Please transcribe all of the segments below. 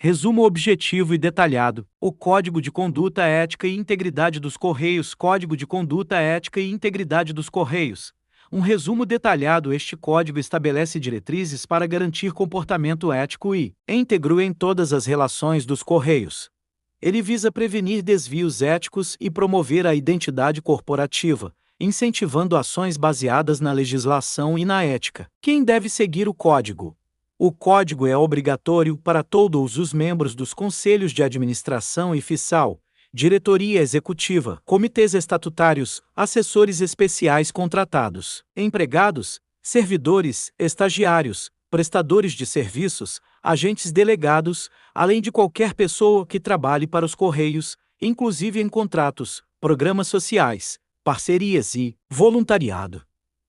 Resumo objetivo e detalhado. O Código de Conduta Ética e Integridade dos Correios. Código de Conduta Ética e Integridade dos Correios. Um resumo detalhado. Este código estabelece diretrizes para garantir comportamento ético e íntegro em todas as relações dos Correios. Ele visa prevenir desvios éticos e promover a identidade corporativa, incentivando ações baseadas na legislação e na ética. Quem deve seguir o código? O código é obrigatório para todos os membros dos conselhos de administração e fiscal, diretoria executiva, comitês estatutários, assessores especiais contratados, empregados, servidores, estagiários, prestadores de serviços, agentes delegados, além de qualquer pessoa que trabalhe para os Correios, inclusive em contratos, programas sociais, parcerias e voluntariado.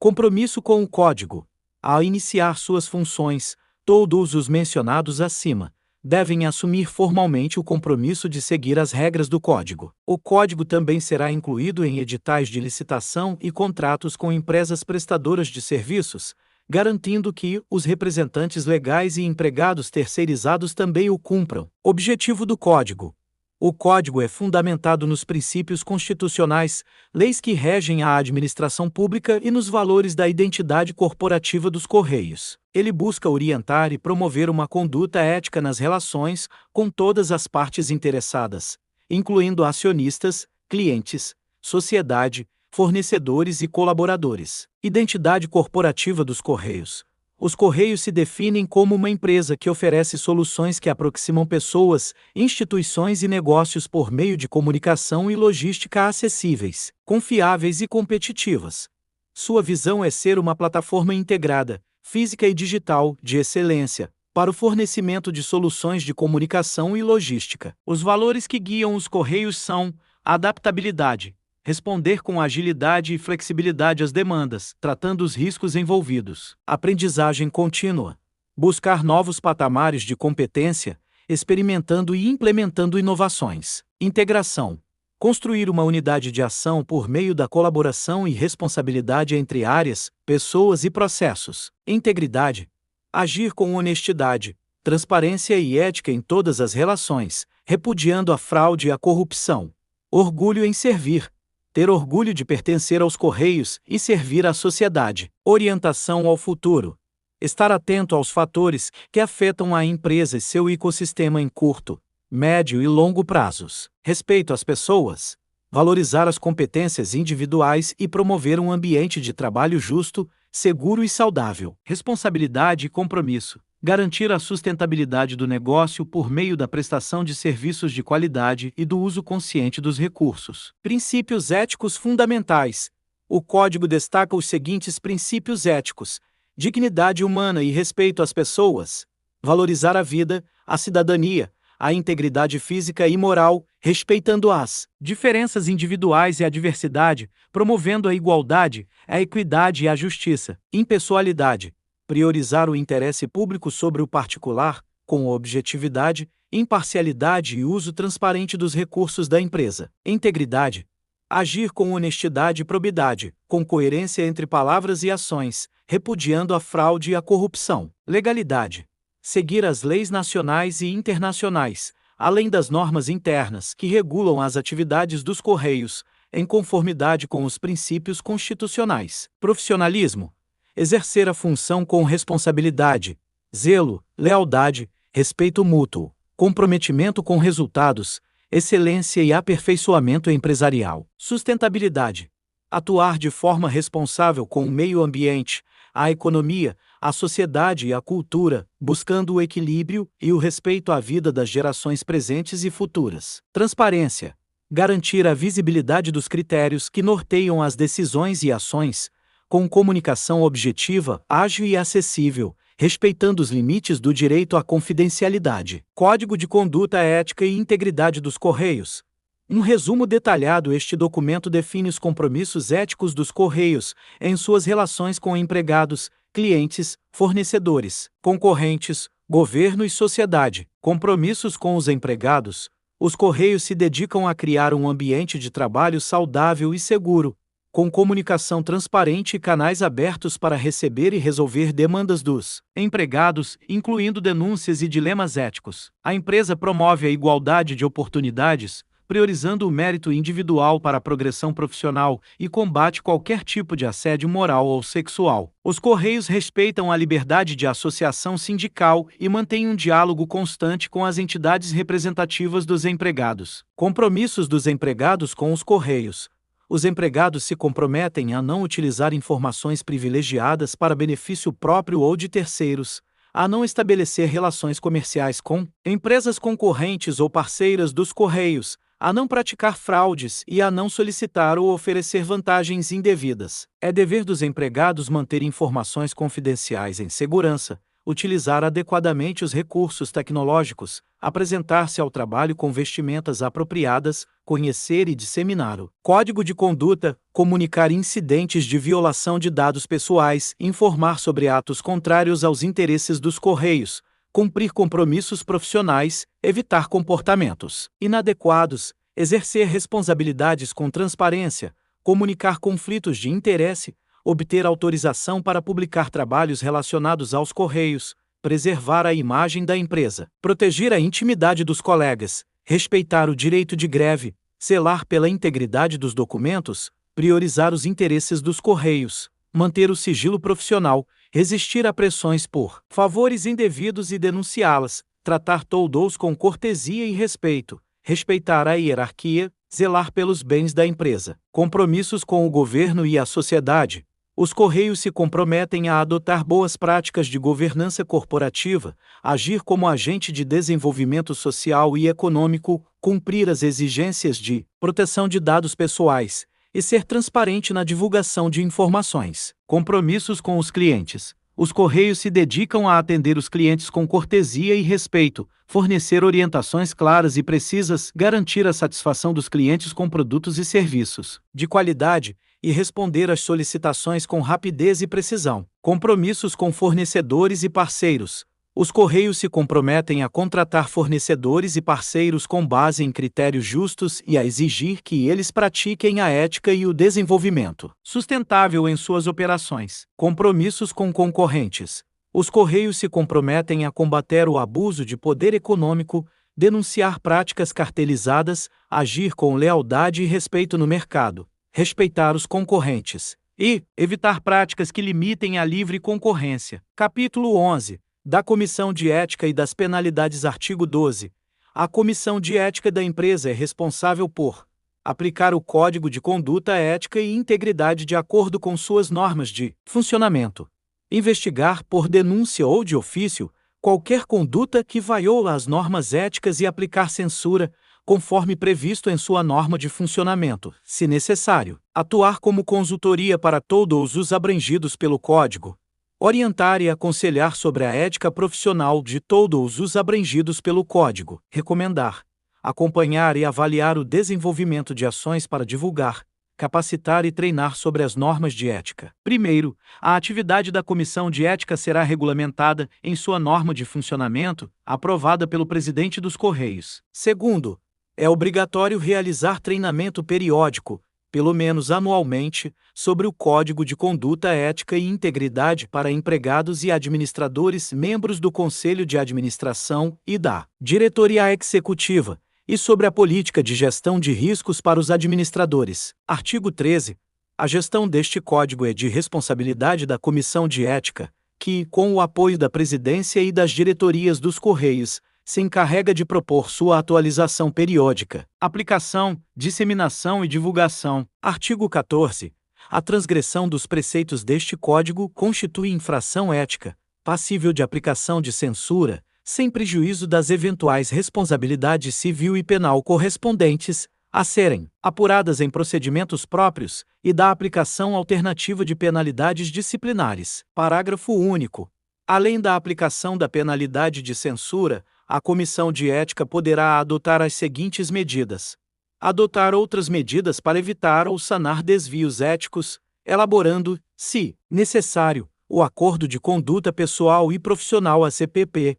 Compromisso com o código. Ao iniciar suas funções, todos os mencionados acima devem assumir formalmente o compromisso de seguir as regras do Código. O Código também será incluído em editais de licitação e contratos com empresas prestadoras de serviços, garantindo que os representantes legais e empregados terceirizados também o cumpram. Objetivo do Código. O Código é fundamentado nos princípios constitucionais, leis que regem a administração pública e nos valores da identidade corporativa dos Correios. Ele busca orientar e promover uma conduta ética nas relações com todas as partes interessadas, incluindo acionistas, clientes, sociedade, fornecedores e colaboradores. Identidade corporativa dos Correios. Os Correios se definem como uma empresa que oferece soluções que aproximam pessoas, instituições e negócios por meio de comunicação e logística acessíveis, confiáveis e competitivas. Sua visão é ser uma plataforma integrada, física e digital, de excelência, para o fornecimento de soluções de comunicação e logística. Os valores que guiam os Correios são adaptabilidade, responder com agilidade e flexibilidade às demandas, tratando os riscos envolvidos. Aprendizagem contínua. Buscar novos patamares de competência, experimentando e implementando inovações. Integração. Construir uma unidade de ação por meio da colaboração e responsabilidade entre áreas, pessoas e processos. Integridade. Agir com honestidade, transparência e ética em todas as relações, repudiando a fraude e a corrupção. Orgulho em servir. Ter orgulho de pertencer aos Correios e servir à sociedade. Orientação ao futuro. Estar atento aos fatores que afetam a empresa e seu ecossistema em curto, médio e longo prazos. Respeito às pessoas. Valorizar as competências individuais e promover um ambiente de trabalho justo, seguro e saudável. Responsabilidade e compromisso. Garantir a sustentabilidade do negócio por meio da prestação de serviços de qualidade e do uso consciente dos recursos. Princípios éticos fundamentais. O Código destaca os seguintes princípios éticos: dignidade humana e respeito às pessoas, valorizar a vida, a cidadania, a integridade física e moral, respeitando as diferenças individuais e a diversidade, promovendo a igualdade, a equidade e a justiça. Impessoalidade. Priorizar o interesse público sobre o particular, com objetividade, imparcialidade e uso transparente dos recursos da empresa. Integridade. Agir com honestidade e probidade, com coerência entre palavras e ações, repudiando a fraude e a corrupção. Legalidade. Seguir as leis nacionais e internacionais, além das normas internas que regulam as atividades dos Correios, em conformidade com os princípios constitucionais. Profissionalismo. Exercer a função com responsabilidade, zelo, lealdade, respeito mútuo, comprometimento com resultados, excelência e aperfeiçoamento empresarial. Sustentabilidade. Atuar de forma responsável com o meio ambiente, a economia, a sociedade e a cultura, buscando o equilíbrio e o respeito à vida das gerações presentes e futuras. Transparência. Garantir a visibilidade dos critérios que norteiam as decisões e ações, com comunicação objetiva, ágil e acessível, respeitando os limites do direito à confidencialidade. Código de Conduta Ética e Integridade dos Correios. Um resumo detalhado. Este documento define os compromissos éticos dos Correios em suas relações com empregados, clientes, fornecedores, concorrentes, governo e sociedade. Compromissos com os empregados. Os Correios se dedicam a criar um ambiente de trabalho saudável e seguro, com comunicação transparente e canais abertos para receber e resolver demandas dos empregados, incluindo denúncias e dilemas éticos. A empresa promove a igualdade de oportunidades, priorizando o mérito individual para a progressão profissional e combate qualquer tipo de assédio moral ou sexual. Os Correios respeitam a liberdade de associação sindical e mantêm um diálogo constante com as entidades representativas dos empregados. Compromissos dos empregados com os Correios. Os empregados se comprometem a não utilizar informações privilegiadas para benefício próprio ou de terceiros, a não estabelecer relações comerciais com empresas concorrentes ou parceiras dos Correios, a não praticar fraudes e a não solicitar ou oferecer vantagens indevidas. É dever dos empregados manter informações confidenciais em segurança, utilizar adequadamente os recursos tecnológicos, apresentar-se ao trabalho com vestimentas apropriadas, conhecer e disseminar o código de conduta, comunicar incidentes de violação de dados pessoais, informar sobre atos contrários aos interesses dos Correios, cumprir compromissos profissionais, evitar comportamentos inadequados, exercer responsabilidades com transparência, comunicar conflitos de interesse, obter autorização para publicar trabalhos relacionados aos Correios, preservar a imagem da empresa, proteger a intimidade dos colegas, respeitar o direito de greve, zelar pela integridade dos documentos, priorizar os interesses dos Correios, manter o sigilo profissional, resistir a pressões por favores indevidos e denunciá-las, tratar todos com cortesia e respeito, respeitar a hierarquia, zelar pelos bens da empresa. Compromissos com o governo e a sociedade. Os Correios se comprometem a adotar boas práticas de governança corporativa, agir como agente de desenvolvimento social e econômico, cumprir as exigências de proteção de dados pessoais e ser transparente na divulgação de informações. Compromissos com os clientes. Os Correios se dedicam a atender os clientes com cortesia e respeito, fornecer orientações claras e precisas, garantir a satisfação dos clientes com produtos e serviços de qualidade e responder às solicitações com rapidez e precisão. Compromissos com fornecedores e parceiros. Os Correios se comprometem a contratar fornecedores e parceiros com base em critérios justos e a exigir que eles pratiquem a ética e o desenvolvimento sustentável em suas operações. Compromissos com concorrentes. Os Correios se comprometem a combater o abuso de poder econômico, denunciar práticas cartelizadas, agir com lealdade e respeito no mercado, respeitar os concorrentes e evitar práticas que limitem a livre concorrência. Capítulo 11. Da Comissão de Ética e das Penalidades. Artigo 12. A Comissão de Ética da empresa é responsável por aplicar o Código de Conduta Ética e Integridade de acordo com suas normas de funcionamento, investigar por denúncia ou de ofício qualquer conduta que viola as normas éticas e aplicar censura, conforme previsto em sua norma de funcionamento, se necessário, atuar como consultoria para todos os abrangidos pelo Código, orientar e aconselhar sobre a ética profissional de todos os abrangidos pelo Código, recomendar, acompanhar e avaliar o desenvolvimento de ações para divulgar, capacitar e treinar sobre as normas de ética. Primeiro, a atividade da Comissão de Ética será regulamentada em sua norma de funcionamento, aprovada pelo presidente dos Correios. Segundo, é obrigatório realizar treinamento periódico, pelo menos anualmente, sobre o Código de Conduta Ética e Integridade para empregados e administradores membros do Conselho de Administração e da Diretoria Executiva, e sobre a política de gestão de riscos para os administradores. Artigo 13. A gestão deste Código é de responsabilidade da Comissão de Ética, que, com o apoio da Presidência e das diretorias dos Correios, se encarrega de propor sua atualização periódica. Aplicação, disseminação e divulgação. Artigo 14. A transgressão dos preceitos deste Código constitui infração ética, passível de aplicação de censura, sem prejuízo das eventuais responsabilidades civil e penal correspondentes, a serem apuradas em procedimentos próprios, e da aplicação alternativa de penalidades disciplinares. Parágrafo único. Além da aplicação da penalidade de censura, a Comissão de Ética poderá adotar as seguintes medidas: adotar outras medidas para evitar ou sanar desvios éticos, elaborando, se necessário, o acordo de conduta pessoal e profissional ACPP,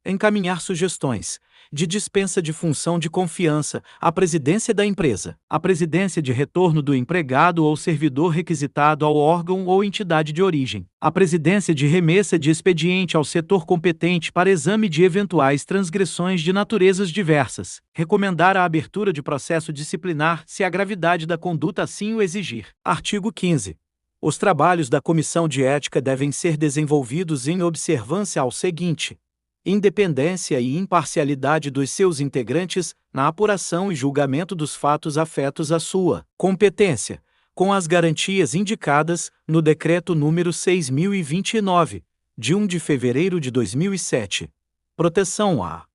encaminhar sugestões, de dispensa de função de confiança, a presidência da empresa, a presidência de retorno do empregado ou servidor requisitado ao órgão ou entidade de origem, a presidência de remessa de expediente ao setor competente para exame de eventuais transgressões de naturezas diversas, recomendar a abertura de processo disciplinar se a gravidade da conduta assim o exigir. Artigo 15. Os trabalhos da Comissão de Ética devem ser desenvolvidos em observância ao seguinte: independência e imparcialidade dos seus integrantes na apuração e julgamento dos fatos afetos à sua competência, com as garantias indicadas no Decreto número 6.029, de 1 de fevereiro de 2007. Proteção à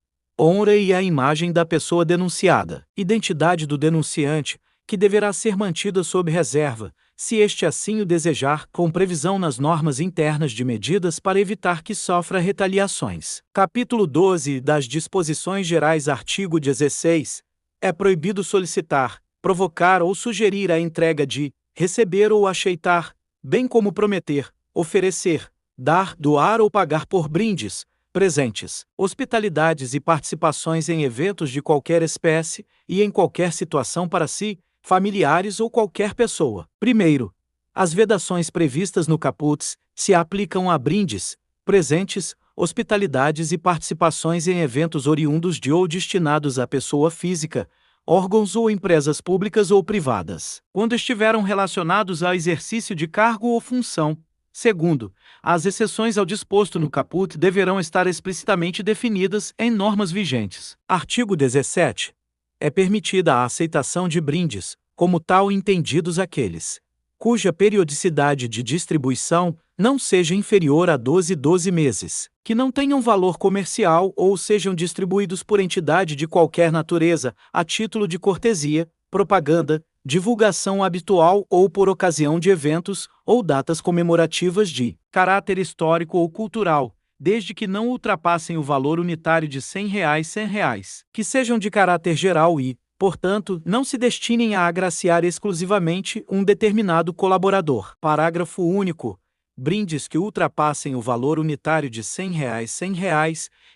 honra e à imagem da pessoa denunciada, identidade do denunciante, que deverá ser mantida sob reserva, se este assim o desejar, com previsão nas normas internas de medidas para evitar que sofra retaliações. Capítulo 12 das Disposições Gerais. Artigo 16. É proibido solicitar, provocar ou sugerir a entrega de, receber ou aceitar, bem como prometer, oferecer, dar, doar ou pagar por brindes, presentes, hospitalidades e participações em eventos de qualquer espécie e em qualquer situação para si, familiares ou qualquer pessoa. Primeiro, as vedações previstas no caput se aplicam a brindes, presentes, hospitalidades e participações em eventos oriundos de ou destinados à pessoa física, órgãos ou empresas públicas ou privadas, quando estiveram relacionados ao exercício de cargo ou função. Segundo, as exceções ao disposto no caput deverão estar explicitamente definidas em normas vigentes. Artigo 17. É permitida a aceitação de brindes, como tal entendidos aqueles cuja periodicidade de distribuição não seja inferior a 12 meses, que não tenham valor comercial ou sejam distribuídos por entidade de qualquer natureza, a título de cortesia, propaganda, divulgação habitual ou por ocasião de eventos ou datas comemorativas de caráter histórico ou cultural, desde que não ultrapassem o valor unitário de R$ 100, que sejam de caráter geral e, portanto, não se destinem a agraciar exclusivamente um determinado colaborador. Parágrafo único. Brindes que ultrapassem o valor unitário de R$ 100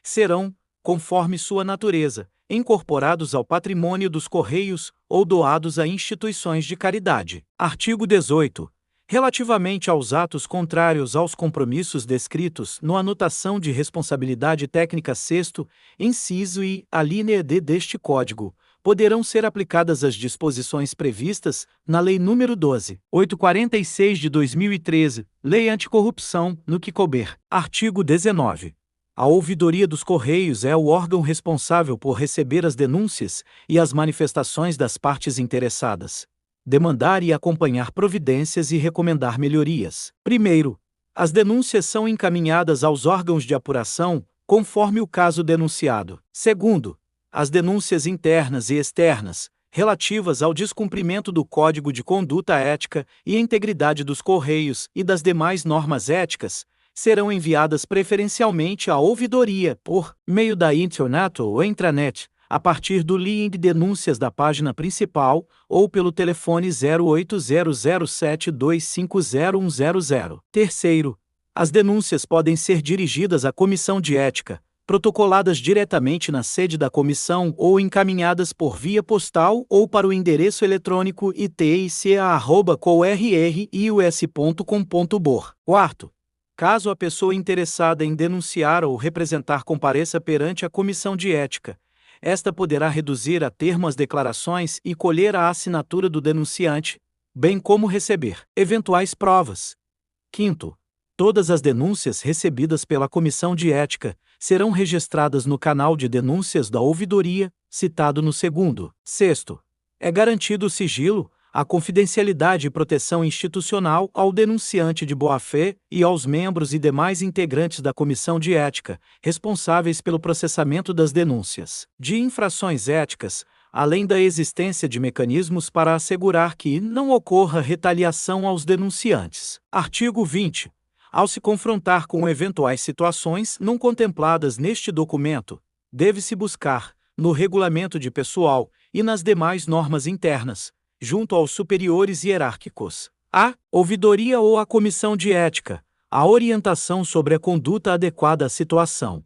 serão, conforme sua natureza, incorporados ao patrimônio dos Correios ou doados a instituições de caridade. Artigo 18. Relativamente aos atos contrários aos compromissos descritos no Anotação de Responsabilidade Técnica 6º, inciso I, alínea D deste Código, poderão ser aplicadas as disposições previstas na Lei nº 12.846 de 2013, Lei Anticorrupção, no que couber. Artigo 19. A Ouvidoria dos Correios é o órgão responsável por receber as denúncias e as manifestações das partes interessadas, demandar e acompanhar providências e recomendar melhorias. Primeiro, as denúncias são encaminhadas aos órgãos de apuração, conforme o caso denunciado. Segundo, as denúncias internas e externas, relativas ao descumprimento do Código de Conduta Ética e Integridade dos Correios e das demais normas éticas, serão enviadas preferencialmente à ouvidoria por meio da internet ou intranet, a partir do link denúncias da página principal ou pelo telefone 080072500100. Terceiro, as denúncias podem ser dirigidas à Comissão de Ética, protocoladas diretamente na sede da comissão ou encaminhadas por via postal ou para o endereço eletrônico itica@corrius.com.br. Quarto, caso a pessoa interessada em denunciar ou representar compareça perante a Comissão de Ética, esta poderá reduzir a termo as declarações e colher a assinatura do denunciante, bem como receber eventuais provas. Quinto, todas as denúncias recebidas pela Comissão de Ética serão registradas no canal de denúncias da ouvidoria, citado no segundo. Sexto, é garantido o sigilo, a confidencialidade e proteção institucional ao denunciante de boa-fé e aos membros e demais integrantes da Comissão de Ética, responsáveis pelo processamento das denúncias de infrações éticas, além da existência de mecanismos para assegurar que não ocorra retaliação aos denunciantes. Artigo 20. Ao se confrontar com eventuais situações não contempladas neste documento, deve-se buscar, no regulamento de pessoal e nas demais normas internas, junto aos superiores hierárquicos, a ouvidoria ou a comissão de ética, a orientação sobre a conduta adequada à situação.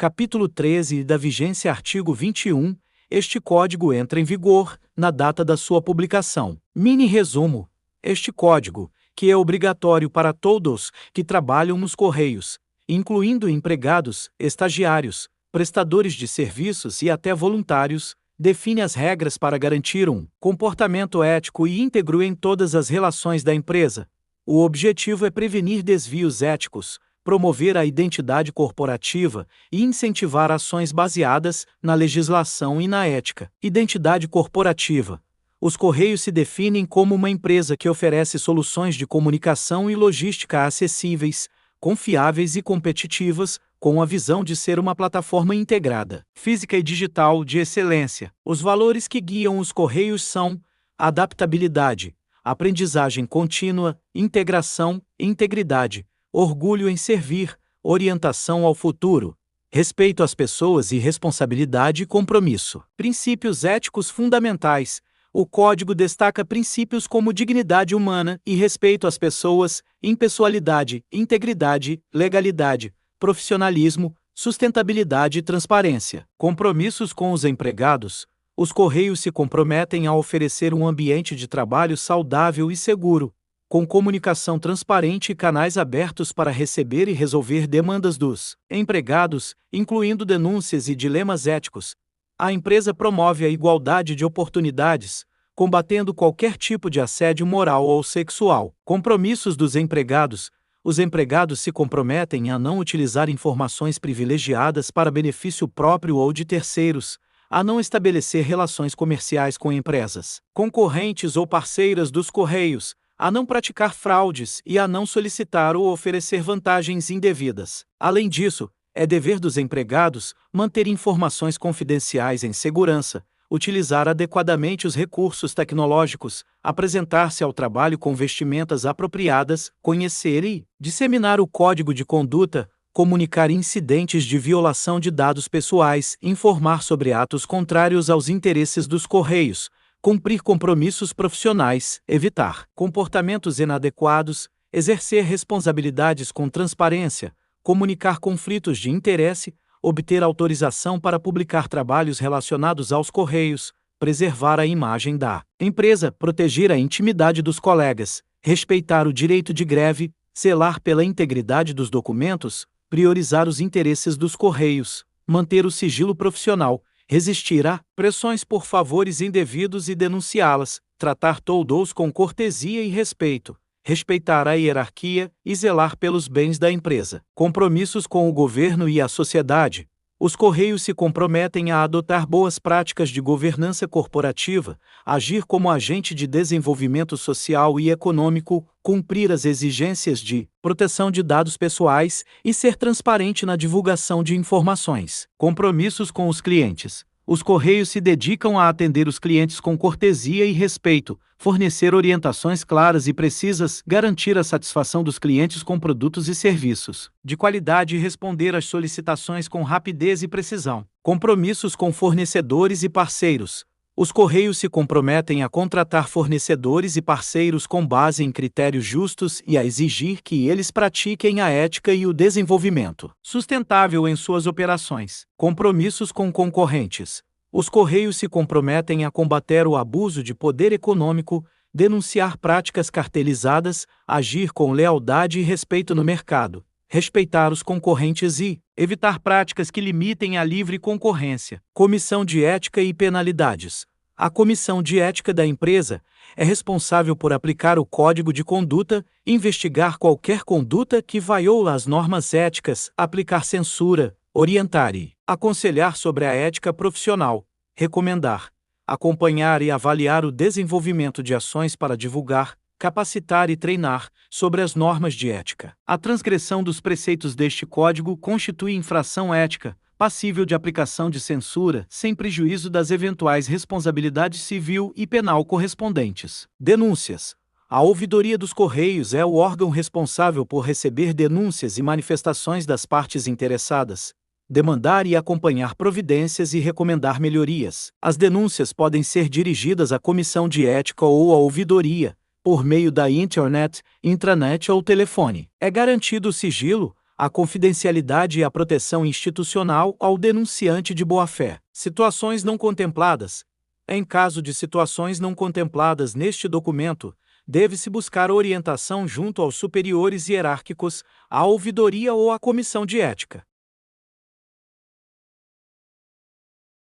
Capítulo 13 da vigência artigo 21. Este código entra em vigor na data da sua publicação. Mini resumo. Este código, que é obrigatório para todos que trabalham nos Correios, incluindo empregados, estagiários, prestadores de serviços e até voluntários, define as regras para garantir um comportamento ético e íntegro em todas as relações da empresa. O objetivo é prevenir desvios éticos, promover a identidade corporativa e incentivar ações baseadas na legislação e na ética. Identidade corporativa. Os Correios se definem como uma empresa que oferece soluções de comunicação e logística acessíveis, confiáveis e competitivas, com a visão de ser uma plataforma integrada, física e digital de excelência. Os valores que guiam os Correios são adaptabilidade, aprendizagem contínua, integração, integridade, orgulho em servir, orientação ao futuro, respeito às pessoas e responsabilidade e compromisso. Princípios éticos fundamentais. O Código destaca princípios como dignidade humana e respeito às pessoas, impessoalidade, integridade, legalidade, profissionalismo, sustentabilidade e transparência. Compromissos com os empregados. Os Correios se comprometem a oferecer um ambiente de trabalho saudável e seguro, com comunicação transparente e canais abertos para receber e resolver demandas dos empregados, incluindo denúncias e dilemas éticos. A empresa promove a igualdade de oportunidades, combatendo qualquer tipo de assédio moral ou sexual. Compromissos dos empregados. Os empregados se comprometem a não utilizar informações privilegiadas para benefício próprio ou de terceiros, a não estabelecer relações comerciais com empresas concorrentes ou parceiras dos Correios, a não praticar fraudes e a não solicitar ou oferecer vantagens indevidas. Além disso, é dever dos empregados manter informações confidenciais em segurança, utilizar adequadamente os recursos tecnológicos, apresentar-se ao trabalho com vestimentas apropriadas, conhecer e disseminar o código de conduta, comunicar incidentes de violação de dados pessoais, informar sobre atos contrários aos interesses dos Correios, cumprir compromissos profissionais, evitar comportamentos inadequados, exercer responsabilidades com transparência, comunicar conflitos de interesse, obter autorização para publicar trabalhos relacionados aos Correios, preservar a imagem da empresa, proteger a intimidade dos colegas, respeitar o direito de greve, zelar pela integridade dos documentos, priorizar os interesses dos Correios, manter o sigilo profissional, resistir a pressões por favores indevidos e denunciá-las, tratar todos com cortesia e respeito, respeitar a hierarquia e zelar pelos bens da empresa. Compromissos com o governo e a sociedade. Os Correios se comprometem a adotar boas práticas de governança corporativa, agir como agente de desenvolvimento social e econômico, cumprir as exigências de proteção de dados pessoais e ser transparente na divulgação de informações. Compromissos com os clientes. Os Correios se dedicam a atender os clientes com cortesia e respeito, fornecer orientações claras e precisas, garantir a satisfação dos clientes com produtos e serviços de qualidade e responder às solicitações com rapidez e precisão. Compromissos com fornecedores e parceiros. Os Correios se comprometem a contratar fornecedores e parceiros com base em critérios justos e a exigir que eles pratiquem a ética e o desenvolvimento sustentável em suas operações. Compromissos com concorrentes. Os Correios se comprometem a combater o abuso de poder econômico, denunciar práticas cartelizadas, agir com lealdade e respeito no mercado, respeitar os concorrentes e evitar práticas que limitem a livre concorrência. Comissão de Ética e Penalidades. A Comissão de Ética da empresa é responsável por aplicar o Código de Conduta, investigar qualquer conduta que viola as normas éticas, aplicar censura, orientar e aconselhar sobre a ética profissional, recomendar, acompanhar e avaliar o desenvolvimento de ações para divulgar, capacitar e treinar sobre as normas de ética. A transgressão dos preceitos deste Código constitui infração ética, passível de aplicação de censura, sem prejuízo das eventuais responsabilidades civil e penal correspondentes. Denúncias. A Ouvidoria dos Correios é o órgão responsável por receber denúncias e manifestações das partes interessadas, demandar e acompanhar providências e recomendar melhorias. As denúncias podem ser dirigidas à Comissão de Ética ou à Ouvidoria, por meio da internet, intranet ou telefone. É garantido o sigilo, a confidencialidade e a proteção institucional ao denunciante de boa-fé. Situações não contempladas. Em caso de situações não contempladas neste documento, deve-se buscar orientação junto aos superiores hierárquicos, à ouvidoria ou à comissão de ética.